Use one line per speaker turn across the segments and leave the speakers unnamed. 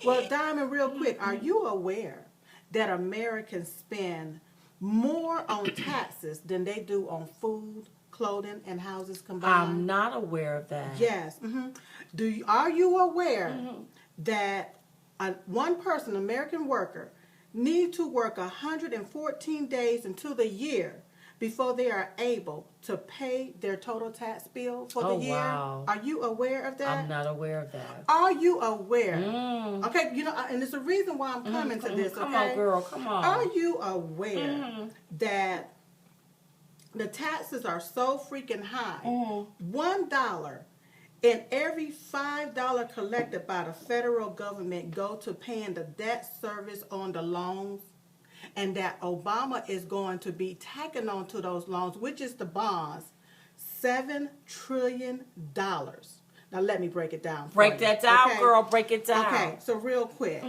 Well, Diamond, real quick, are you aware that Americans spend more on taxes than they do on food, clothing, and houses combined?
I'm not aware of that.
Yes. Are you aware that one person, American worker, need to work 114 days into the year before they are able to pay their total tax bill for the year?
Wow.
Are you aware of that?
I'm not aware of that.
Are you aware? Okay, and it's a reason why I'm coming to this,
Come
okay?
on, girl, come on.
Are you aware that the taxes are so freaking high? $1 in every $5 collected by the federal government go to paying the debt service on the loans, and that Obama is going to be tacking on to those loans, which is the bonds, $7 trillion. Now let me break it down.
Break that down, girl. Break it down.
Okay, so real quick.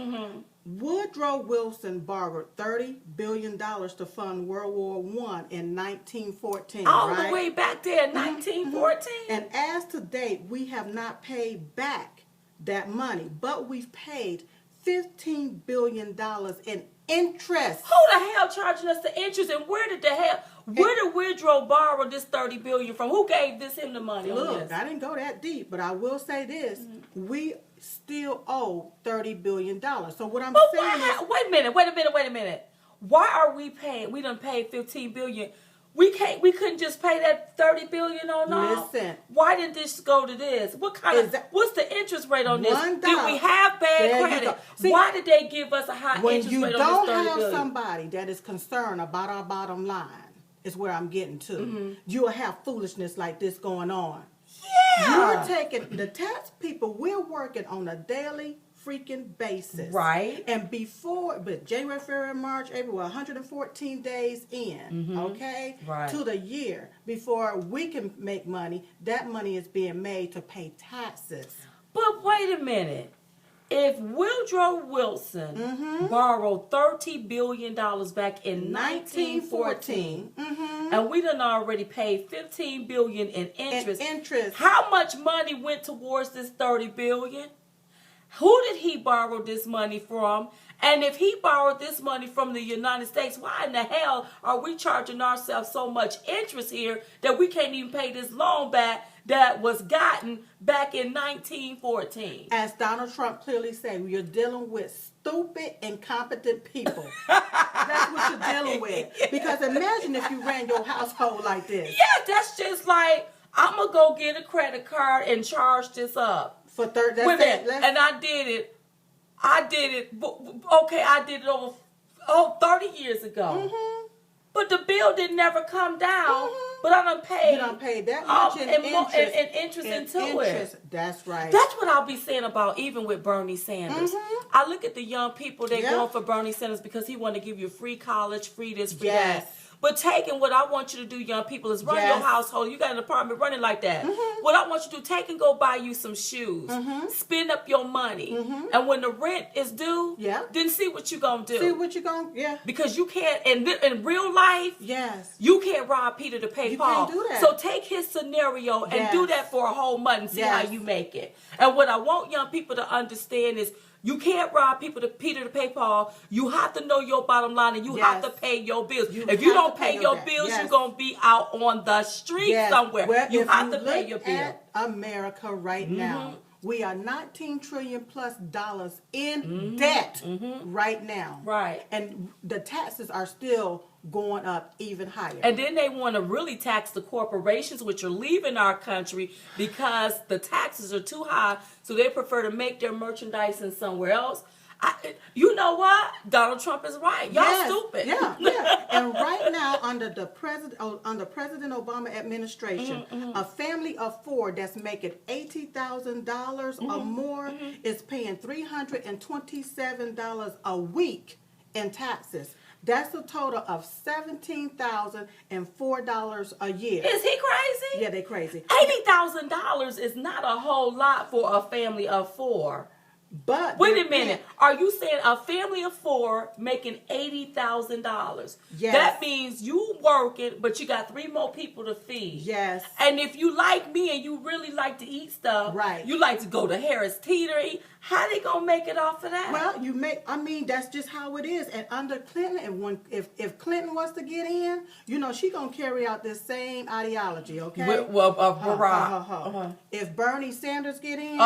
Woodrow Wilson borrowed $30 billion to fund World War I in 1914.
All the way back there in 1914.
And as to date, we have not paid back that money, but we've paid $15 billion in interest.
Who the hell charging us the interest, and where did Woodrow borrow this $30 billion from? Who gave him the money?
Look, I didn't go that deep, but I will say this: we still owe $30 billion. So what I'm saying is,
wait a minute. Why are we paying? We done paid $15 billion. We couldn't just pay that $30 billion on off.
Listen.
Why did this go to this? What's the interest rate on this?
$1.
Did we have bad credit?
See,
why did they give us a high interest rate on this $30 billion?
When you don't have somebody that is concerned about our bottom line, is where I'm getting to. You will have foolishness like this going on.
Yeah.
You're taking the tax people. We're working on a daily freaking basis.
Right.
And but January, February, March, April, we're 114 days in, okay?
Right.
To the year before we can make money. That money is being made to pay taxes.
But wait a minute. If Woodrow Wilson borrowed $30 billion back in 1914, and we done already paid $15 billion in interest, how much money went towards this $30 billion? Who did he borrow this money from? And if he borrowed this money from the United States, why in the hell are we charging ourselves so much interest here that we can't even pay this loan back that was gotten back in 1914?
As Donald Trump clearly said, you're dealing with stupid, incompetent people. That's what you're dealing with. Because imagine if you ran your household like this.
Yeah, that's just like, I'm going to go get a credit card and charge this up.
For 30
and I did it. Okay, I did it over 30 years ago. But the bill didn't never come down. But I done paid.
You done paid that much in
interest into it.
That's right.
That's what I'll be saying about even with Bernie Sanders. I look at the young people, they're going for Bernie Sanders because he want to give you free college, free this, free that. But taking what I want you to do, young people, is run your household. You got an apartment running like that. What I want you to do, take and go buy you some shoes. Spend up your money. And when the rent is due, then see what you're going to do.
See what you're going to,
Because you can't, in real life, you can't rob Peter to pay Paul.
Can't do that.
So take his scenario and do that for a whole month and see how you make it. And what I want young people to understand is, you can't rob Peter to pay Paul. You have to know your bottom line, and you have to pay your bills. If you don't pay your bills, you're going to be out on the street somewhere.
Well,
you have to pay your bill.
At America right now, we are $19 trillion plus in debt right now.
Right.
And the taxes are still going up even higher.
And then they want to really tax the corporations which are leaving our country because the taxes are too high, so they prefer to make their merchandise in somewhere else. You know what? Donald Trump is right. Y'all stupid.
Yeah. And right now, under President Obama administration, a family of 4 that's making $80,000 or more is paying $327 a week in taxes. That's a total of $17,004 a year.
Is he crazy?
Yeah, they crazy.
$80,000 is not a whole lot for a family of 4.
But
wait a minute. Are you saying a family of 4 making $80,000?
Yes.
That means you working, but you got 3 more people to feed.
Yes.
And if you like me and you really like to eat stuff,
right?
You like to go to Harris Teeter eat. How they gonna make it off of that?
Well, that's just how it is. And under Clinton, and if Clinton wants to get in, she gonna carry out this same ideology, okay?
Barack.
If Bernie Sanders get in,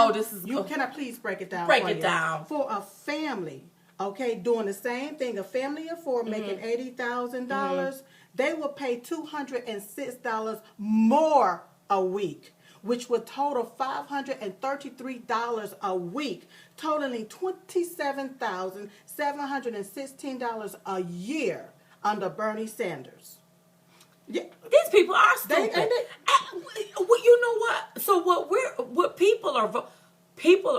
can I please break it down?
Break it down
for a family, okay, doing the same thing. A family of 4 making $80,000, they will pay $206 more a week, which would total $533 a week, totaling $27,716 a year under Bernie Sanders.
Yeah. These people are stupid. You know what? So what people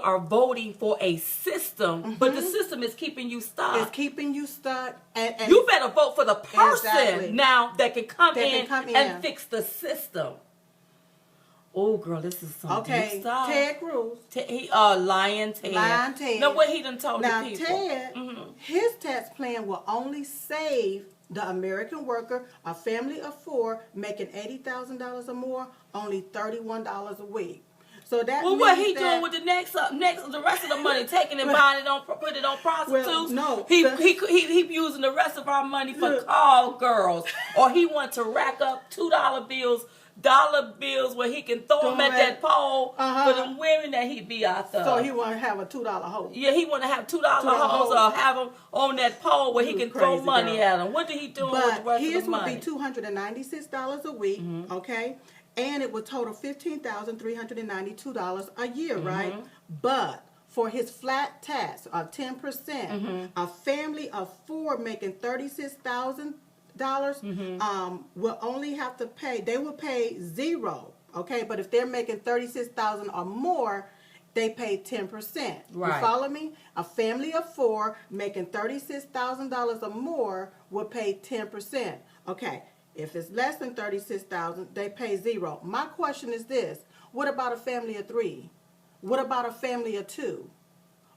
are voting for a system, but the system is keeping you stuck.
It's keeping you stuck. And
you better vote for the person now that can come in and fix the system. Oh, girl, this is some deep stuff.
Ted Cruz.
Lyin Ted.
Lyin Ted.
Now, what he done told the people.
Now, Ted, his tax plan will only save the American worker, a family of 4 making $80,000 or more, only $31 a week. So that means
what he doing with the the rest of the money, taking and buying it on, put it on prostitutes?
Well, no,
he using the rest of our money for call girls, or he want to rack up $2 bills where he can throw them at that pole for them women that he be out there.
So he want to have a $2 hole.
Yeah, he want to have $2 holes or have them on that pole where he can throw money at them. What did he do with the rest of the money?
His would be $296 a week, okay? And it would total $15,392 a year, right? But for his flat tax of 10%, a family of 4 making $36,000 will only have to pay. They will pay 0, okay? But if they're making $36,000 or more, they pay 10%.
Right.
You follow me? A family of 4 making $36,000 or more will pay 10%. Okay. If it's less than $36,000, they pay 0. My question is this: what about a family of 3? What about a family of 2?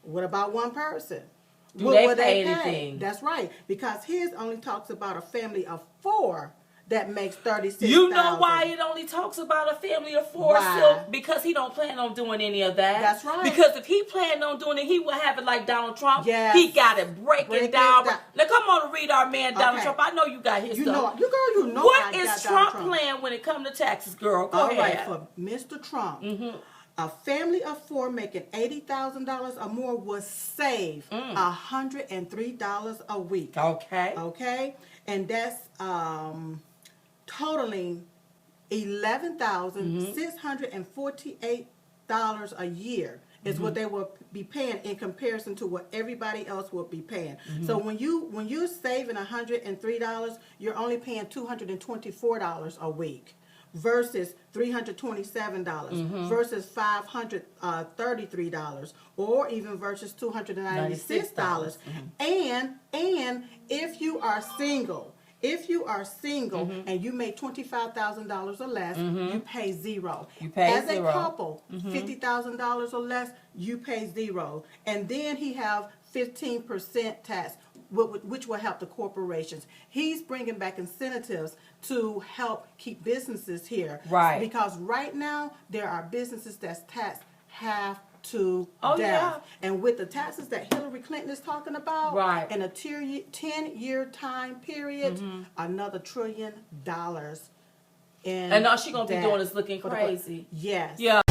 What about one person?
Do they pay anything?
That's right, because his only talks about a family of 4 that makes $36,000.
You know why it only talks about a family of 4, Silk? Because he don't plan on doing any of that.
That's right.
Because if he planned on doing it, he would have it like Donald Trump.
Yes.
He got it breaking down. Now come on and read our man Donald Trump. I know you got his stuff.
You know.
What is Trump playing when it comes to taxes, girl? Go ahead.
All right, for Mr. Trump. A family of 4 making $80,000 or more will save $103 a week. Okay, and that's totaling $11,648 a year is what they will be paying in comparison to what everybody else will be paying. So when you're saving $103, you're only paying $224 a week. Versus $327 versus $533 or even versus $296. And if you are single, and you make $25,000 or less, you pay 0. As a couple, $50,000 or less, you pay 0. And then he have 15% tax, which will help the corporations. He's bringing back incentives to help keep businesses here. Right. Because right now, there are businesses that's taxed half to death. Yeah. And with the taxes that Hillary Clinton is talking about, in a 10-year time period, another $1 trillion.
And all she's going to be doing is looking crazy.
Yes.
Yeah.